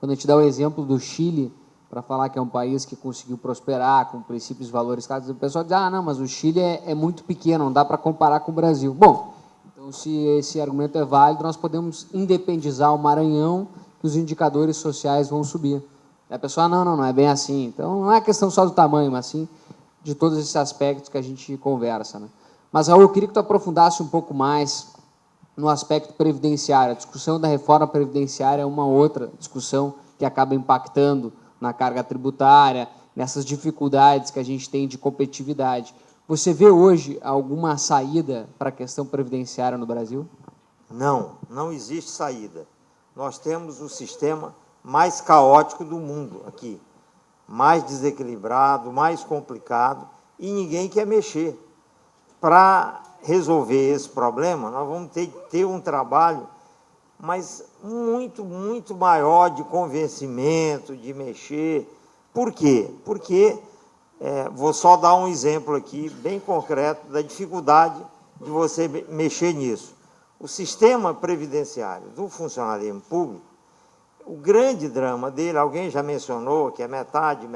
quando a gente dá o exemplo do Chile, para falar que é um país que conseguiu prosperar com princípios e valores claros, o pessoal diz, não, mas o Chile é muito pequeno, não dá para comparar com o Brasil. Bom, então, se esse argumento é válido, nós podemos independizar o Maranhão, que os indicadores sociais vão subir. E a pessoa, não é bem assim. Então, não é questão só do tamanho, mas sim de todos esses aspectos que a gente conversa, né? Mas, Raul, eu queria que tu aprofundasse um pouco mais no aspecto previdenciário. A discussão da reforma previdenciária é uma outra discussão que acaba impactando na carga tributária, nessas dificuldades que a gente tem de competitividade. Você vê hoje alguma saída para a questão previdenciária no Brasil? Não existe saída. Nós temos o sistema mais caótico do mundo aqui, mais desequilibrado, mais complicado, e ninguém quer mexer. Para resolver esse problema, nós vamos ter um trabalho, mas muito maior de convencimento, de mexer. Por quê? Porque, vou só dar um exemplo aqui, bem concreto, da dificuldade de você mexer nisso. O sistema previdenciário do funcionalismo público, o grande drama dele, alguém já mencionou que é metade,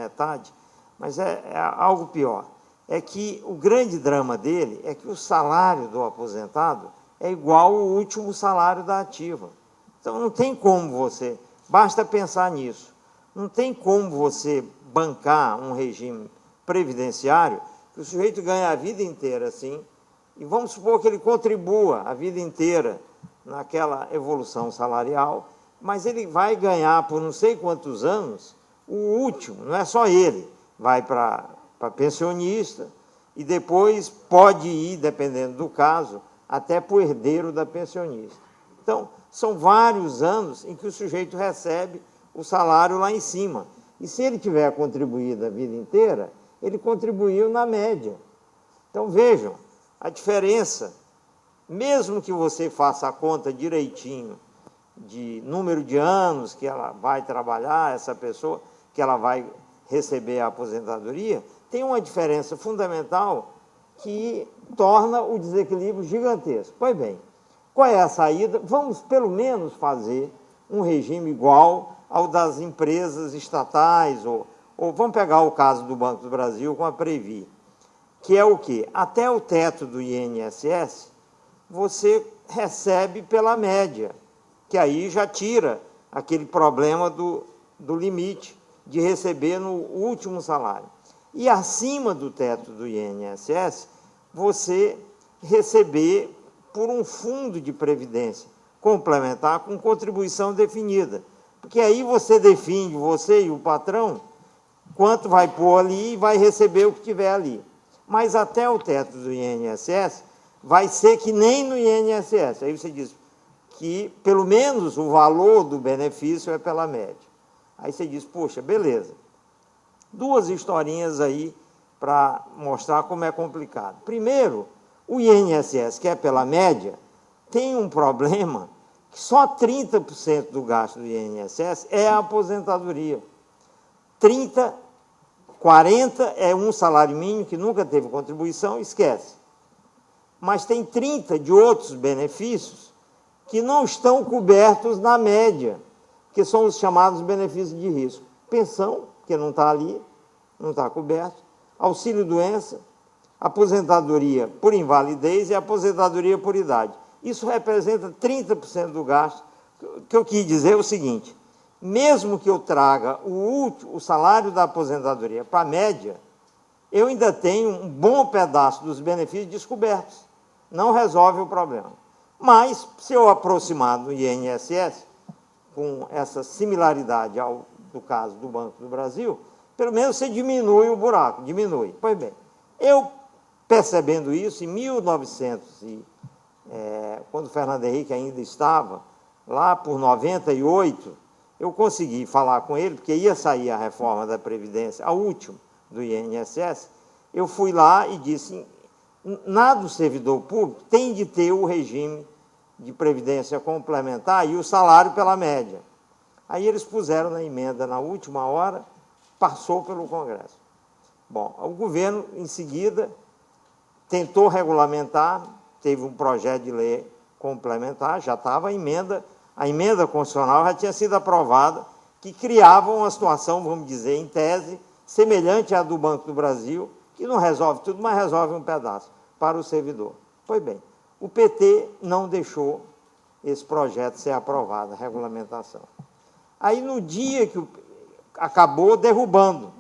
mas é algo pior. É que o grande drama dele é que o salário do aposentado é igual ao último salário da ativa. Então, não tem como você, basta pensar nisso, não tem como você bancar um regime previdenciário que o sujeito ganha a vida inteira, assim, e vamos supor que ele contribua a vida inteira naquela evolução salarial, mas ele vai ganhar por não sei quantos anos o último, não é só ele, vai para pensionista e depois pode ir, dependendo do caso, até para o herdeiro da pensionista. Então, são vários anos em que o sujeito recebe o salário lá em cima. E se ele tiver contribuído a vida inteira, ele contribuiu na média. Então, vejam, a diferença, mesmo que você faça a conta direitinho de número de anos que ela vai trabalhar, essa pessoa, que ela vai receber a aposentadoria, tem uma diferença fundamental que torna o desequilíbrio gigantesco. Pois bem, qual é a saída? Vamos, pelo menos, fazer um regime igual ao das empresas estatais, ou vamos pegar o caso do Banco do Brasil com a Previ, que é o quê? Até o teto do INSS, você recebe pela média, que aí já tira aquele problema do limite de receber no último salário. E acima do teto do INSS, você receber por um fundo de previdência complementar com contribuição definida. Porque aí você define, você e o patrão, quanto vai pôr ali e vai receber o que tiver ali. Mas até o teto do INSS vai ser que nem no INSS. Aí você diz que, pelo menos, o valor do benefício é pela média. Aí você diz, poxa, beleza. Duas historinhas aí para mostrar como é complicado. Primeiro, o INSS, que é pela média, tem um problema que só 30% do gasto do INSS é a aposentadoria. 30, 40 é um salário mínimo que nunca teve contribuição, esquece. Mas tem 30 de outros benefícios que não estão cobertos na média, que são os chamados benefícios de risco. Pensão, que não está ali, não está coberto, auxílio-doença, aposentadoria por invalidez e aposentadoria por idade. Isso representa 30% do gasto. O que eu quis dizer é o seguinte, mesmo que eu traga o salário da aposentadoria para a média, eu ainda tenho um bom pedaço dos benefícios descobertos. Não resolve o problema. Mas, se eu aproximar do INSS, com essa similaridade do caso do Banco do Brasil, pelo menos você diminui o buraco, diminui. Pois bem, eu, percebendo isso, em 1900, quando o Fernando Henrique ainda estava, lá por 98, eu consegui falar com ele, porque ia sair a reforma da Previdência, a última do INSS, eu fui lá e disse, nada do servidor público tem de ter o regime de previdência complementar e o salário pela média. Aí eles puseram na emenda na última hora, passou pelo Congresso. Bom, o governo, em seguida, tentou regulamentar, teve um projeto de lei complementar, já estava a emenda constitucional já tinha sido aprovada, que criavam uma situação, vamos dizer, em tese, semelhante à do Banco do Brasil, que não resolve tudo, mas resolve um pedaço para o servidor. Pois bem, o PT não deixou esse projeto ser aprovado, a regulamentação. Aí, no dia que acabou derrubando,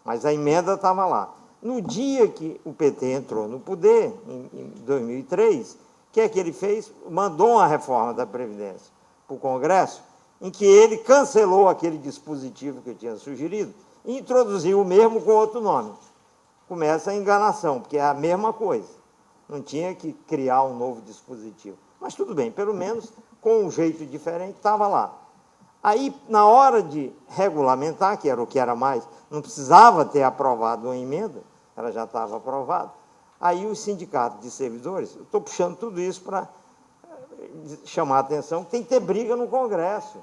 mas a emenda estava lá. No dia que o PT entrou no poder, em 2003, o que é que ele fez? Mandou uma reforma da Previdência para o Congresso, em que ele cancelou aquele dispositivo que eu tinha sugerido e introduziu o mesmo com outro nome. Começa a enganação, porque é a mesma coisa. Não tinha que criar um novo dispositivo. Mas tudo bem, pelo menos com um jeito diferente, estava lá. Aí, na hora de regulamentar, que era o que era mais, não precisava ter aprovado uma emenda, ela já estava aprovada. Aí os sindicatos de servidores, eu estou puxando tudo isso para chamar a atenção, que tem que ter briga no Congresso.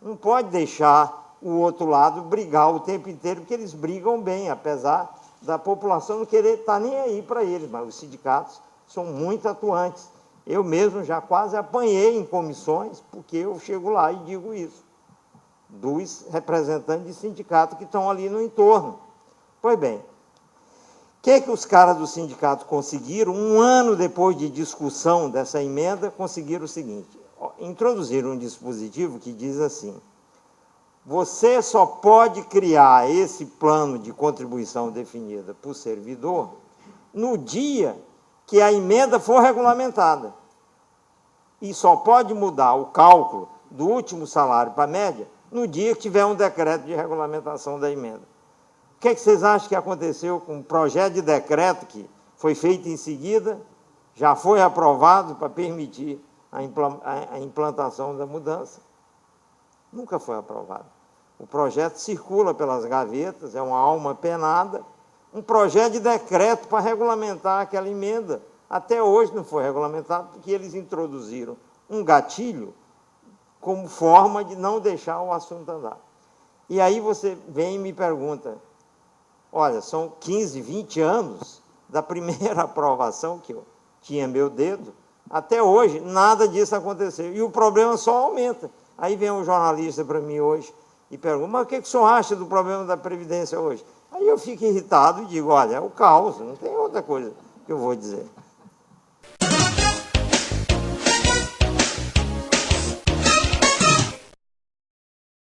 Não pode deixar o outro lado brigar o tempo inteiro, porque eles brigam bem, apesar da população não querer estar nem aí para eles, mas os sindicatos são muito atuantes. Eu mesmo já quase apanhei em comissões, porque eu chego lá e digo isso, dos representantes de sindicato que estão ali no entorno. Pois bem, o que os caras do sindicato conseguiram? Um ano depois de discussão dessa emenda, conseguiram o seguinte: introduziram um dispositivo que diz assim: você só pode criar esse plano de contribuição definida por servidor no dia que a emenda for regulamentada. E só pode mudar o cálculo do último salário para a média no dia que tiver um decreto de regulamentação da emenda. O que vocês acham que aconteceu com o projeto de decreto que foi feito em seguida, já foi aprovado para permitir a implantação da mudança? Nunca foi aprovado. O projeto circula pelas gavetas, é uma alma penada, um projeto de decreto para regulamentar aquela emenda. Até hoje não foi regulamentado, porque eles introduziram um gatilho como forma de não deixar o assunto andar. E aí você vem e me pergunta, olha, são 15, 20 anos da primeira aprovação que eu tinha meu dedo, até hoje nada disso aconteceu. E o problema só aumenta. Aí vem um jornalista para mim hoje e pergunta, mas o que o senhor acha do problema da Previdência hoje? Aí eu fico irritado e digo, olha, é o caos, não tem outra coisa que eu vou dizer.